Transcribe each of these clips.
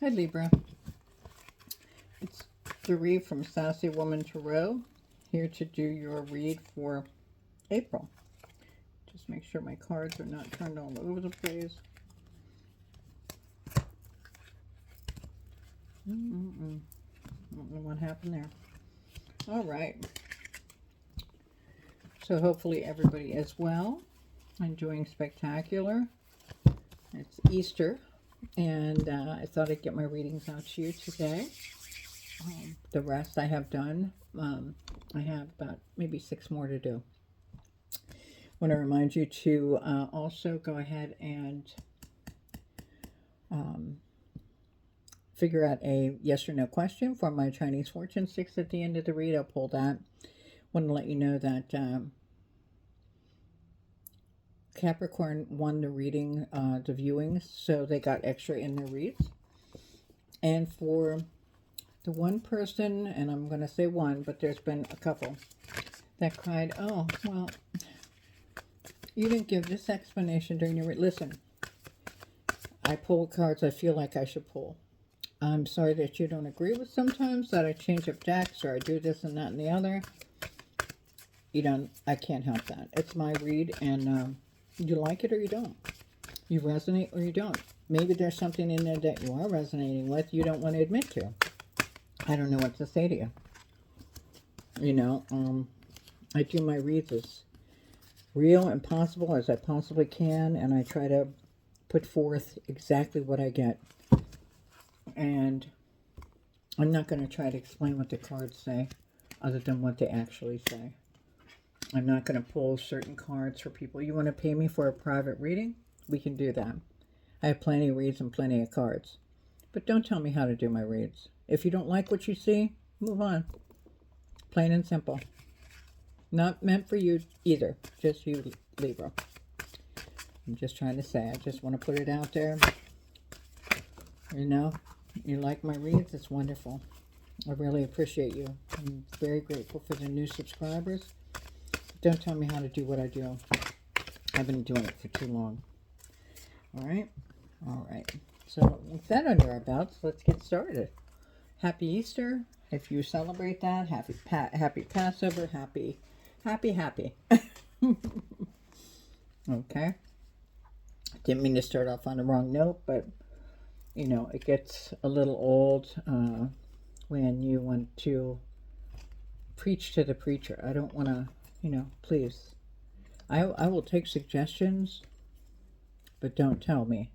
Hi Libra, it's the read from Sassy Woman Tarot, here to do your read for April. Just make sure my cards are not turned all over the place. I don't know what happened there. All right. So hopefully everybody is well, enjoying spectacular. It's Easter, and I thought I'd get my readings out to you today. The rest I have done. I have about maybe 6 more to do. I want to remind you to also go ahead and figure out a yes or no question for my Chinese fortune sticks at the end of the read. I'll pull that. Want to let you know that Capricorn won the reading, the viewings, so they got extra in their reads. And for the one person, and I'm going to say one, but there's been a couple that cried, oh, well, you didn't give this explanation during your read. Listen, I pull cards I feel like I should pull. I'm sorry that you don't agree with sometimes, that I change up decks or I do this and that and the other. I can't help that. It's my read, and you like it or you don't. You resonate or you don't. Maybe there's something in there that you are resonating with you don't want to admit to. I don't know what to say to you. I do my reads as real and possible as I possibly can, and I try to put forth exactly what I get. And I'm not going to try to explain what the cards say other than what they actually say. I'm not going to pull certain cards for people. You want to pay me for a private reading? We can do that. I have plenty of reads and plenty of cards. But don't tell me how to do my reads. If you don't like what you see, move on. Plain and simple. Not meant for you either. Just you, Libra. I'm just trying to say. I just want to put it out there. You like my reads? It's wonderful. I really appreciate you. I'm very grateful for the new subscribers. Don't tell me how to do what I do. I've been doing it for too long. All right? All right. So with that under our belts, let's get started. Happy Easter. If you celebrate that, happy Passover, happy. Okay. Didn't mean to start off on the wrong note, but it gets a little old when you want to preach to the preacher. I don't want to, please. I will take suggestions, but don't tell me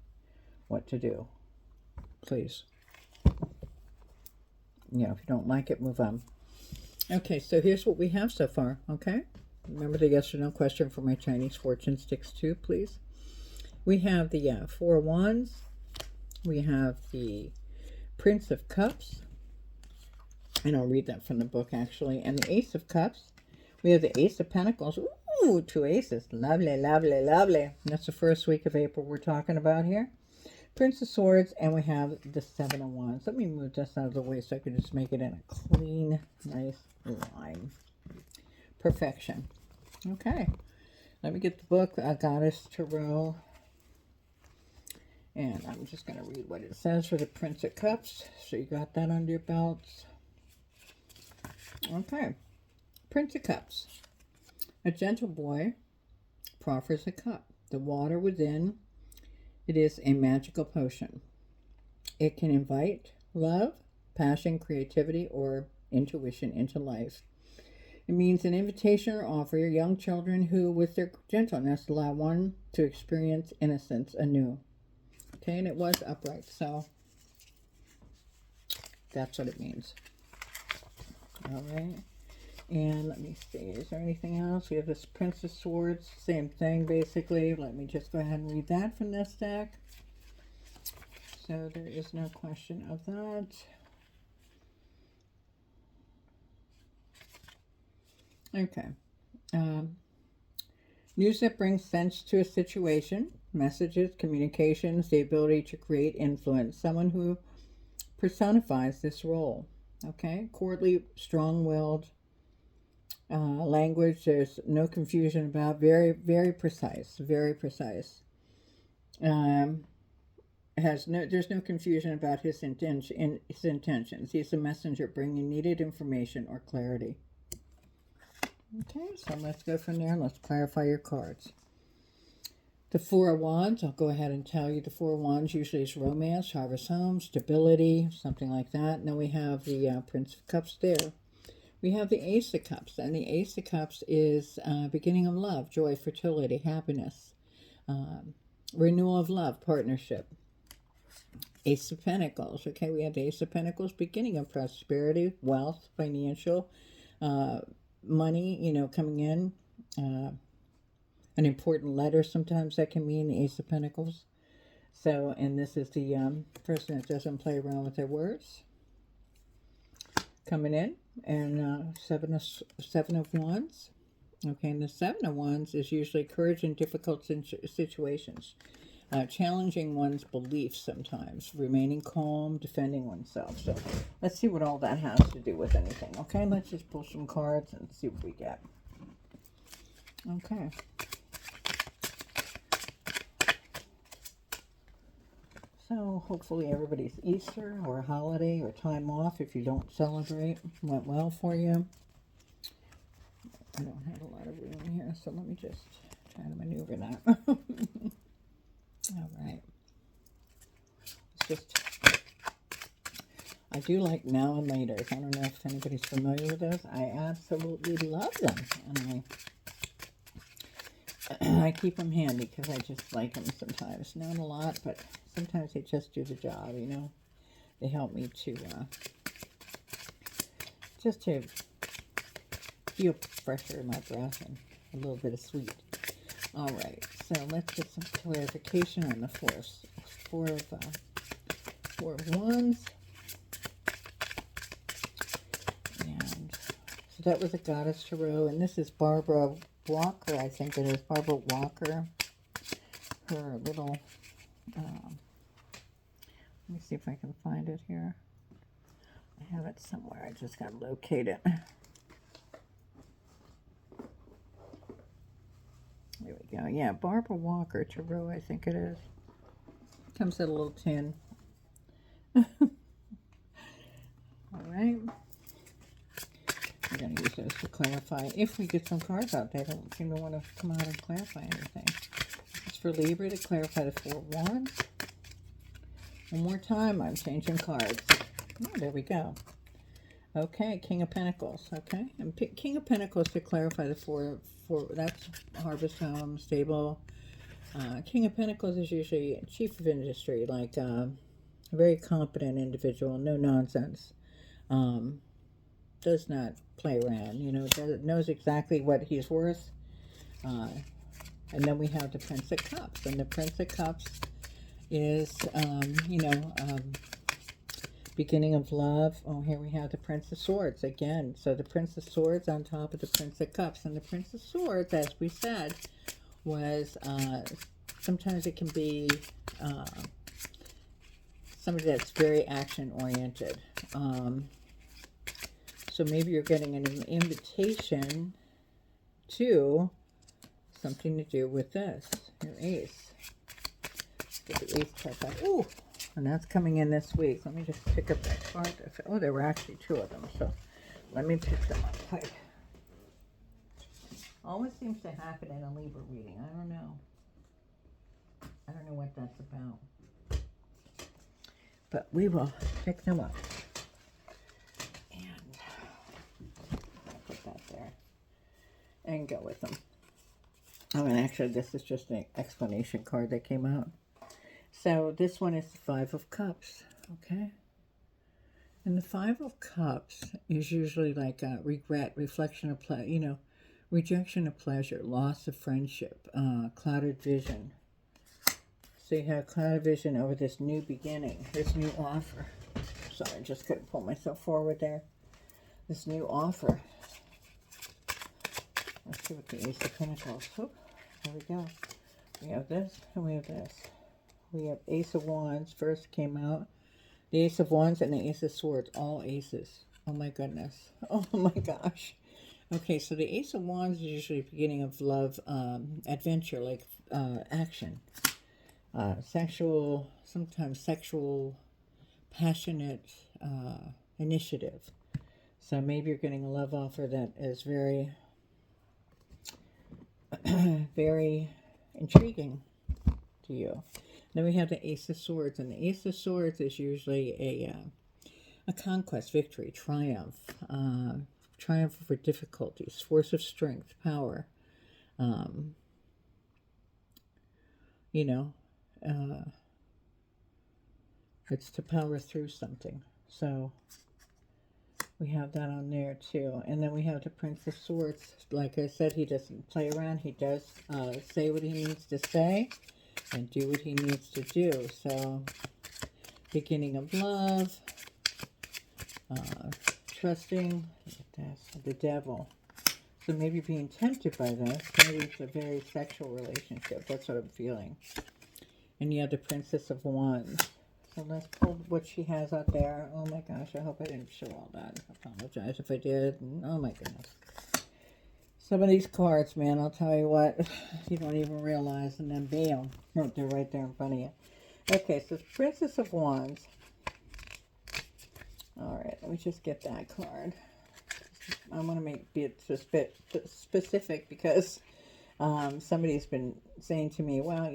what to do. Please. If you don't like it, move on. Okay, so here's what we have so far, okay? Remember the yes or no question for my Chinese fortune sticks too, please. We have the Four of Wands. We have the Prince of Cups. And I'll read that from the book, actually. And the Ace of Cups. We have the Ace of Pentacles. Ooh, 2 aces. Lovely, lovely, lovely. That's the first week of April we're talking about here. Prince of Swords, and we have the Seven of Wands. Let me move this out of the way so I can just make it in a clean, nice line. Perfection. Okay. Let me get the book, Goddess Tarot. And I'm just going to read what it says for the Prince of Cups. So you got that under your belts. Okay. Prince of Cups. A gentle boy proffers a cup. The water within it is a magical potion. It can invite love, passion, creativity, or intuition into life. It means an invitation or offer your young children who, with their gentleness, allow one to experience innocence anew. Okay, and it was upright, so that's what it means. All right. And let me see, is there anything else? We have this Prince of Swords, same thing basically. Let me just go ahead and read that from this deck. So there is no question of that. Okay. News that brings sense to a situation, messages, communications, the ability to create influence. Someone who personifies this role. Okay. Courtly, strong-willed. Language, there's no confusion about. Very, very precise. Very precise. there's no confusion about his intentions. He's a messenger bringing needed information or clarity. Okay, so let's go from there. Let's clarify your cards. The Four of Wands, I'll go ahead and tell you the Four of Wands usually is romance, harvest home, stability, something like that. And then we have the Prince of Cups there. We have the Ace of Cups, and the Ace of Cups is beginning of love, joy, fertility, happiness, renewal of love, partnership. Ace of Pentacles, okay, we have the Ace of Pentacles, beginning of prosperity, wealth, financial, money, coming in, an important letter sometimes that can mean the Ace of Pentacles. So, and this is the person that doesn't play around with their words. Coming in, and Seven of Wands. Okay, and the Seven of Wands is usually courage in difficult situations. Challenging one's beliefs sometimes. Remaining calm, defending oneself. So, let's see what all that has to do with anything. Okay, let's just pull some cards and see what we get. Okay. So hopefully everybody's Easter or a holiday or time off, if you don't celebrate, went well for you. I don't have a lot of room here, so let me just try to maneuver that. All right. It's just, I do like now and laters. I don't know if anybody's familiar with those. I absolutely love them. And I keep them handy because I just like them sometimes. Not a lot, but sometimes they just do the job, They help me to, just to feel fresher in my breath and a little bit of sweet. All right, so let's get some clarification on the Four of Wands. And so that was a Goddess Tarot, and this is Barbara Walker, I think it is Barbara Walker. Her little, let me see if I can find it here. I have it somewhere. I just got to locate it. There we go. Yeah, Barbara Walker Tarot, I think it is. Comes in a little tin. All right. I'm going to use those to clarify. If we get some cards out, they don't seem to want to come out and clarify anything. It's for Libra to clarify the Four of Wands. One more time, I'm changing cards. Oh, there we go. Okay, King of Pentacles. Okay, and King of Pentacles to clarify the four. That's harvest home, stable. King of Pentacles is usually chief of industry, like a very competent individual, no nonsense. Does not play around, knows exactly what he's worth. And then we have the Prince of Cups, and the Prince of Cups is, beginning of love. Oh, here we have the Prince of Swords again. So the Prince of Swords on top of the Prince of Cups. And the Prince of Swords, as we said, was, sometimes it can be somebody that's very action-oriented. So maybe you're getting an invitation to something to do with this, your ace. Get the ace card back. Ooh, and that's coming in this week. Let me just pick up that card. Oh, there were actually two of them, so let me pick them up quick. Always seems to happen in a Libra reading. I don't know what that's about. But we will pick them up. Put that there and go with them. Oh, and actually this is just an explanation card that came out. So this one is the Five of Cups, okay? And the Five of Cups is usually like regret, reflection of rejection of pleasure, loss of friendship, clouded vision. So you have clouded vision over this new beginning, this new offer. Sorry, I just couldn't pull myself forward there. This new offer. Let's see what the Ace of Pentacles. Oh, there we go. We have this and we have this. We have Ace of Wands first came out. The Ace of Wands and the Ace of Swords. All aces. Oh my goodness. Oh my gosh. Okay, so the Ace of Wands is usually the beginning of love, adventure, like action. sexual, sometimes sexual, passionate initiative. So maybe you're getting a love offer that is very, very intriguing to you. Then we have the Ace of Swords, and the Ace of Swords is usually a conquest, victory, triumph, triumph over difficulties, force of strength, power. Um, you know, uh, it's to power through something. So we have that on there too. And then we have the Prince of Swords. Like I said, he doesn't play around. He does say what he needs to say and do what he needs to do. So, beginning of love, trusting, the devil. So maybe being tempted by this. Maybe it's a very sexual relationship. That's what I'm feeling. And you have the Princess of Wands. So let's pull what she has out there. Oh my gosh, I hope I didn't show all that. I apologize if I did. Oh my goodness. Some of these cards, man, I'll tell you what, you don't even realize, and then bam, they're right there in front of you. Okay, so Princess of Wands. All right, let me just get that card. I want to be specific because somebody's been saying to me, well,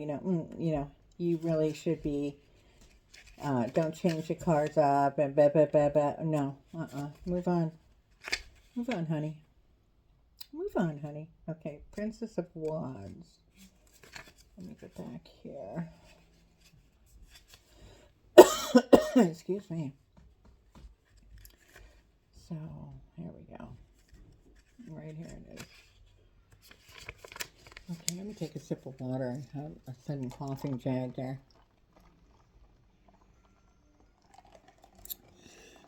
you really should be, don't change the cards up and blah, blah, blah, blah. No, move on. Move on, honey. Move on, honey. Okay, Princess of Wands. Let me get back here. Excuse me. So, here we go. Right here it is. Okay, let me take a sip of water. I have a sudden coughing jag there.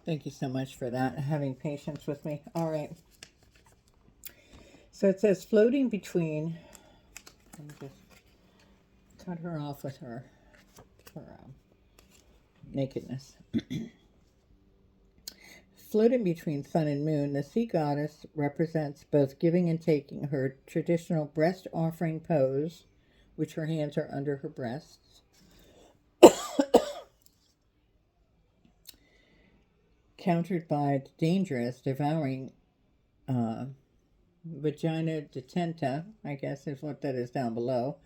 Thank you so much for that, having patience with me. All right. So it says floating between, let me just cut her off with her nakedness. Floating between sun and moon, the sea goddess represents both giving and taking. Her traditional breast offering pose, which her hands are under her breasts, countered by the dangerous, devouring vagina detenta, I guess is what that is down below.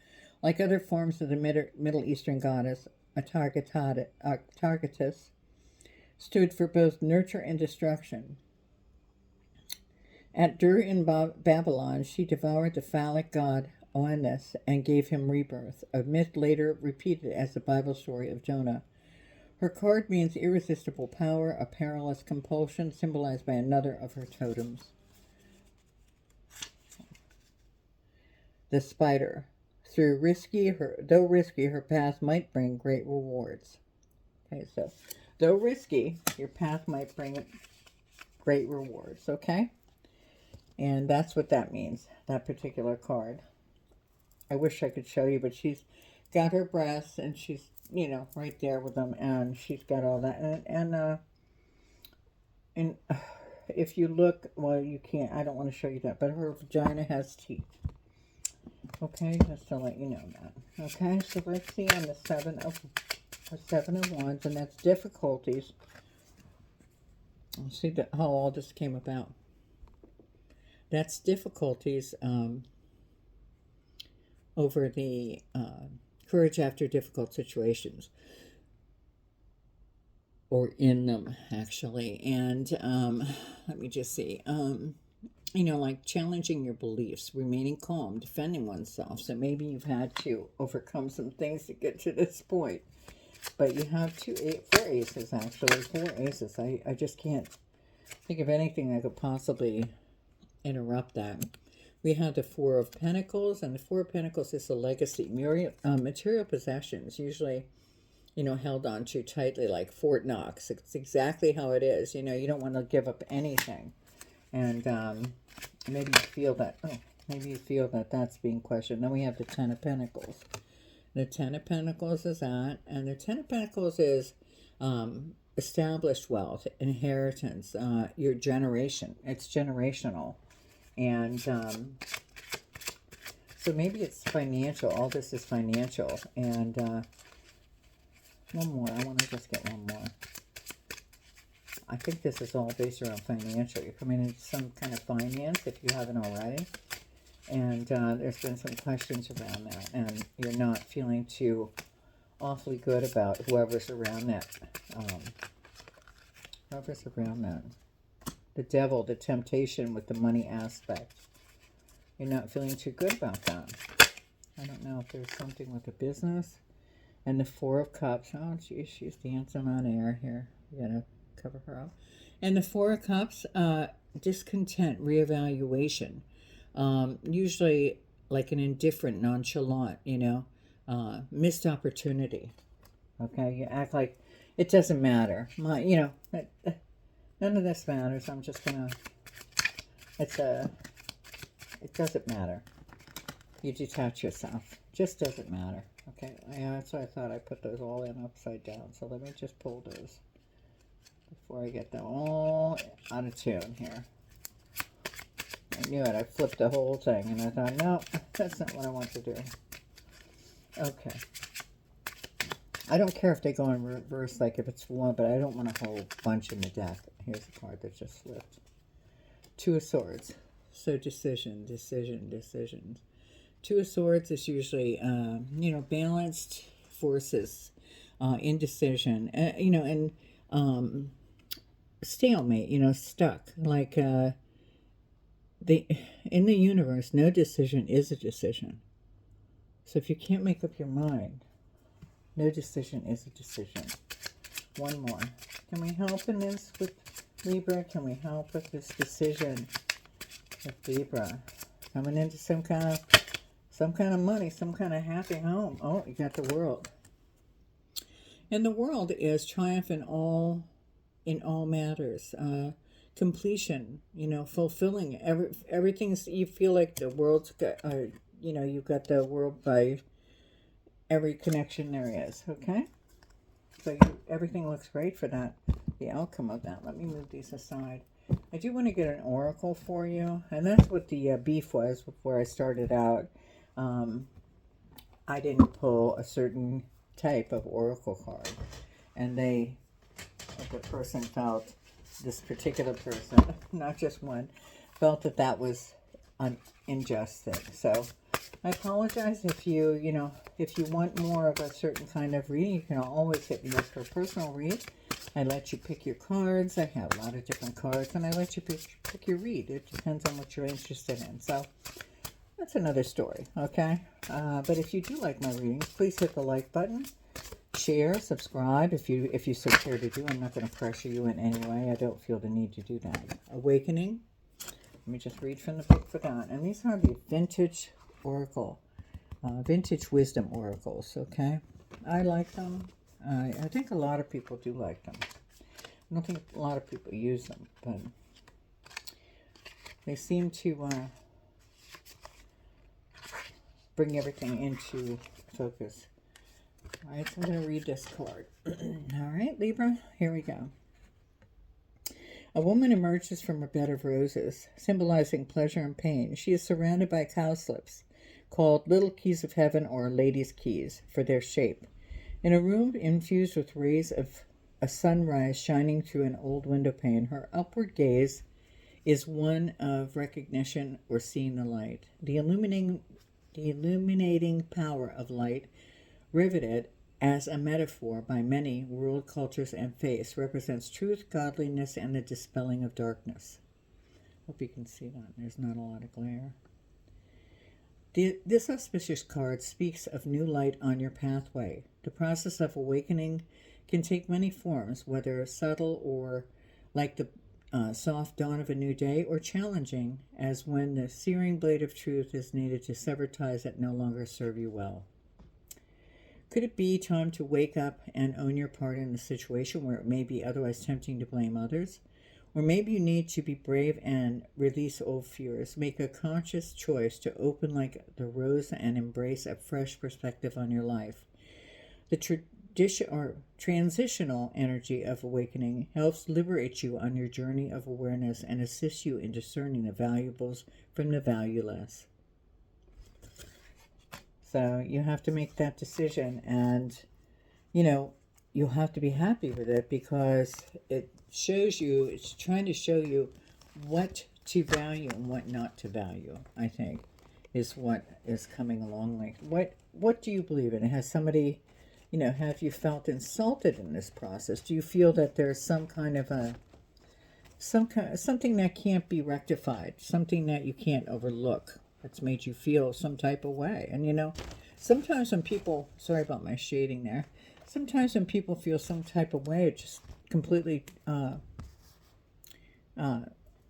Like other forms of the Middle Eastern goddess, Atargatis stood for both nurture and destruction. At Dur in Babylon, she devoured the phallic god Oannes and gave him rebirth, a myth later repeated as the Bible story of Jonah. Her card means irresistible power, a perilous compulsion, symbolized by another of her totems. The spider. Though risky, her path might bring great rewards. Okay, so though risky, your path might bring great rewards, okay? And that's what that means, that particular card. I wish I could show you, but she's got her breasts, and she's, right there with them, and she's got all that. And if you look, well, you can't, I don't want to show you that, but her vagina has teeth. Okay, just to let you know that. Okay, so let's see on the Seven of Wands, and that's difficulties. Let's see how all this came about. That's difficulties over the courage after difficult situations, or in them, actually. And let me just see. Like challenging your beliefs, remaining calm, defending oneself. So maybe you've had to overcome some things to get to this point. But you have four aces, actually. 4 aces. I just can't think of anything that could possibly interrupt that. We have the 4 of Pentacles, and the 4 of Pentacles is a legacy. Material possessions, usually, held on to tightly like Fort Knox. It's exactly how it is. You don't want to give up anything. And maybe you feel that, that's being questioned. Then we have the 10 of Pentacles. The 10 of Pentacles is that, and the 10 of Pentacles is established wealth, inheritance, your generation. It's generational. And So maybe it's financial. All this is financial. And one more. I want to just get one more. I think this is all based around financial. You're coming into some kind of finance if you haven't already. And there's been some questions around that. And you're not feeling too awfully good about whoever's around that. Whoever's around that. The devil, the temptation with the money aspect. You're not feeling too good about that. I don't know if there's something with the business. And the Four of Cups. Oh, geez, she's dancing on air here. You gotta cover her up. And the Four of Cups, discontent, reevaluation. Usually like an indifferent, nonchalant, missed opportunity. Okay, you act like it doesn't matter. None of this matters. I'm just gonna, it doesn't matter. You detach yourself. Just doesn't matter. Okay, yeah, that's why I thought I put those all in upside down. So let me just pull those before I get them all out of tune here. I knew it. I flipped the whole thing and I thought, no, that's not what I want to do. Okay. I don't care if they go in reverse, like if it's one, but I don't want a whole bunch in the deck. Here's the card that just flipped. Two of Swords. So decision, decision, decisions. Two of Swords is usually, balanced forces, indecision, and stalemate, stuck. Like, in the universe, no decision is a decision. So if you can't make up your mind, no decision is a decision. One more. Can we help in this with Libra? Can we help with this decision with Libra? Coming into some kind of money, some kind of happy home. Oh, you got the World. And the World is triumph in all matters. Completion, fulfilling everything. You feel like the world's got, you've got the world by every connection there is. Okay, so everything looks great for that. The outcome of that. Let me move these aside. I do want to get an oracle for you, and that's what the beef was before I started out. I didn't pull a certain type of oracle card, and the person felt, this particular person, not just one, felt that was an unjust thing. So I apologize if if you want more of a certain kind of reading, you can always hit me up for a personal read. I let you pick your cards. I have a lot of different cards, and I let you pick your read. It depends on what you're interested in. So that's another story, okay? But if you do like my readings, please hit the like button. Share, subscribe if you so care to do. I'm not going to pressure you in any way. I don't feel the need to do that. Awakening. Let me just read from the book for that. And these are the vintage oracle, vintage wisdom oracles. Okay, I like them. I think a lot of people do like them. I don't think a lot of people use them, but they seem to bring everything into focus. All right, so I'm going to read this card. All right, Libra, here we go. A woman emerges from a bed of roses, symbolizing pleasure and pain. She is surrounded by cowslips, called little keys of heaven or lady's keys, for their shape. In a room infused with rays of a sunrise shining through an old window pane, her upward gaze is one of recognition or seeing the light. The illuminating power of light, riveted as a metaphor by many world cultures and faiths, represents truth, godliness, and the dispelling of darkness. Hope you can see that. There's not a lot of glare. This auspicious card speaks of new light on your pathway. The process of awakening can take many forms, whether subtle or like the soft dawn of a new day, or challenging as when the searing blade of truth is needed to sever ties that no longer serve you well. Could it be time to wake up and own your part in the situation where it may be otherwise tempting to blame others? Or maybe you need to be brave and release old fears. Make a conscious choice to open like the rose and embrace a fresh perspective on your life. The transitional energy of awakening helps liberate you on your journey of awareness and assists you in discerning the valuables from the valueless. So you have to make that decision, and you know, you'll have to be happy with it because it shows you, it's trying to show you what to value and what not to value, I think, is what is coming along. Like, what do you believe in? Has somebody, you know, have you felt insulted in this process? Do you feel that there's some kind of a, something that can't be rectified, something that you can't overlook, that's made you feel some type of way? And you know, sometimes when people, sorry about my shading there, sometimes when people feel some type of way, it just completely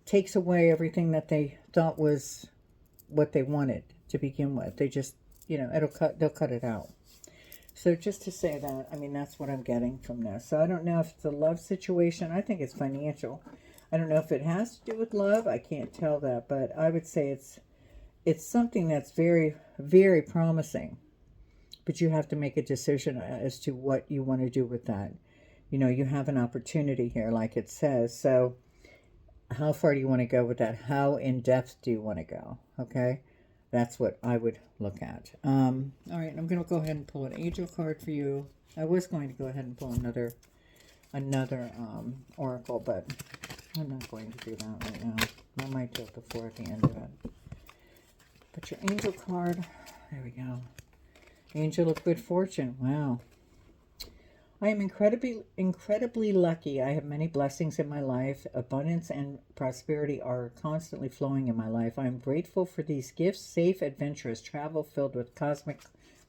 takes away everything that they thought was what they wanted to begin with. They just, you know, they'll cut it out. So just to say that, I mean, that's what I'm getting from this. So I don't know if it's a love situation. I think it's financial. I don't know if it has to do with love. I can't tell that, but I would say it's something that's very, very promising. But you have to make a decision as to what you want to do with that. You know, you have an opportunity here, like it says. So how far do you want to go with that? How in depth do you want to go? Okay, that's what I would look at. All right, I'm going to go ahead and pull an angel card for you. I was going to go ahead and pull another oracle, but I'm not going to do that right now. I might do it before at the end of it. But your angel card, there we go. Angel of good fortune. Wow. I am incredibly lucky. I have many blessings in my life. Abundance and prosperity are constantly flowing in my life. I am grateful for these gifts. Safe, adventurous travel filled with cosmic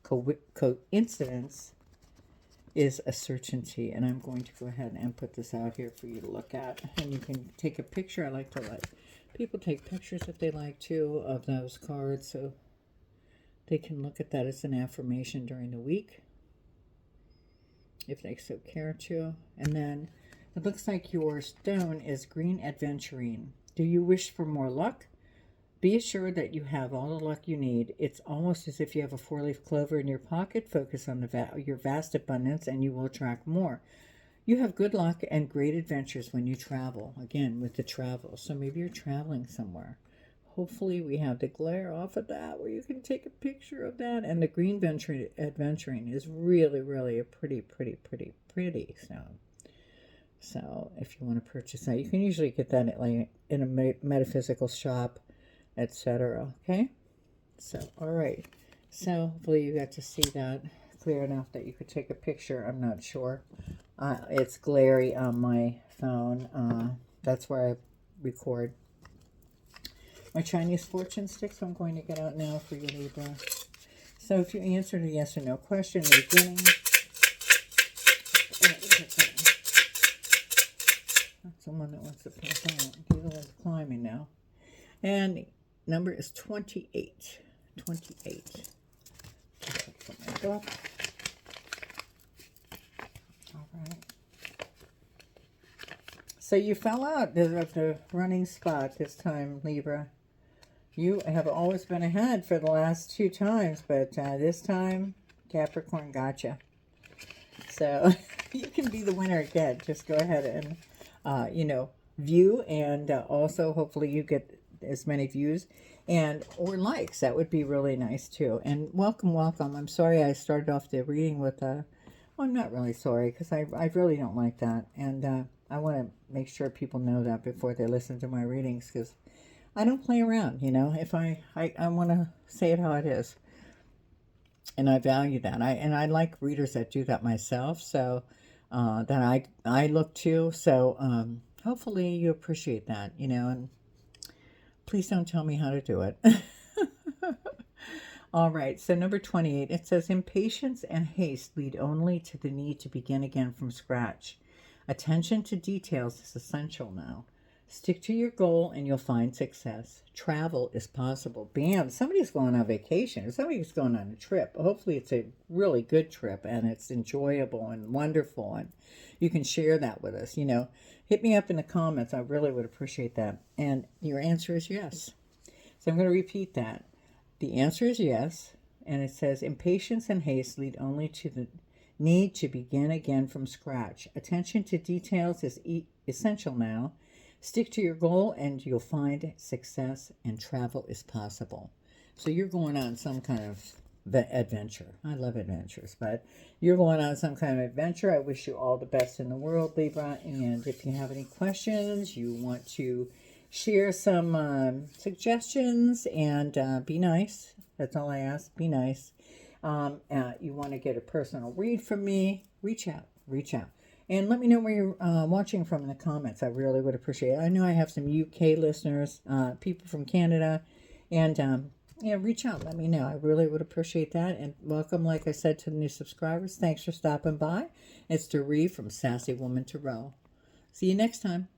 coincidence is a certainty. And I'm going to go ahead and put this out here for you to look at. And you can take a picture. I like to let people take pictures if they like to of those cards, so they can look at that as an affirmation during the week, if they so care to. And then it looks like your stone is green adventurine. Do you wish for more luck? Be assured that you have all the luck you need. It's almost as if you have a 4-leaf clover in your pocket. Focus on your vast abundance and you will attract more. You have good luck and great adventures when you travel. Again, with the travel. So maybe you're traveling somewhere. Hopefully we have the glare off of that where you can take a picture of that. And the green adventuring is really, really a pretty stone. So if you want to purchase that, you can usually get that at, like, in a metaphysical shop, etc. Okay? So, all right. So hopefully you got to see that clear enough that you could take a picture. I'm not sure. It's glary on my phone. That's where I record. My Chinese fortune sticks I'm going to get out now for you, Libra. So if you answered a yes or no question in the beginning, that's the one that wants to pass out. He's the one climbing now. And number is 28. 28. All right. So you fell out of the running spot this time, Libra. You have always been ahead for the last 2 times, but this time, Capricorn gotcha. So you can be the winner again. Just go ahead and, you know, view, and also hopefully you get as many views and or likes. That would be really nice too. And welcome. I'm sorry I started off the reading with well, I'm not really sorry, because I really don't like that. And I want to make sure people know that before they listen to my readings, because I don't play around, you know. If I want to say it how it is. And I value that. I like readers that do that myself, so that I look to. So hopefully you appreciate that, you know, and please don't tell me how to do it. All right, so number 28, it says, impatience and haste lead only to the need to begin again from scratch. Attention to details is essential now. Stick to your goal and you'll find success. Travel is possible. Bam, somebody's going on vacation. Somebody's going on a trip. Hopefully it's a really good trip and it's enjoyable and wonderful, and you can share that with us. You know, hit me up in the comments. I really would appreciate that. And your answer is yes. So I'm going to repeat that. The answer is yes, and it says impatience and haste lead only to the need to begin again from scratch. Attention to details is essential now. Stick to your goal and you'll find success, and travel is possible. So you're going on some kind of adventure. I love adventures, but you're going on some kind of adventure. I wish you all the best in the world, Libra. And if you have any questions, you want to share some suggestions, and be nice. That's all I ask. Be nice. You want to get a personal read from me, reach out. Reach out. And let me know where you're watching from in the comments. I really would appreciate it. I know I have some UK listeners, people from Canada, and yeah, reach out. Let me know. I really would appreciate that. And welcome, like I said, to the new subscribers. Thanks for stopping by. It's Doree from Sassy Woman Tarot. See you next time.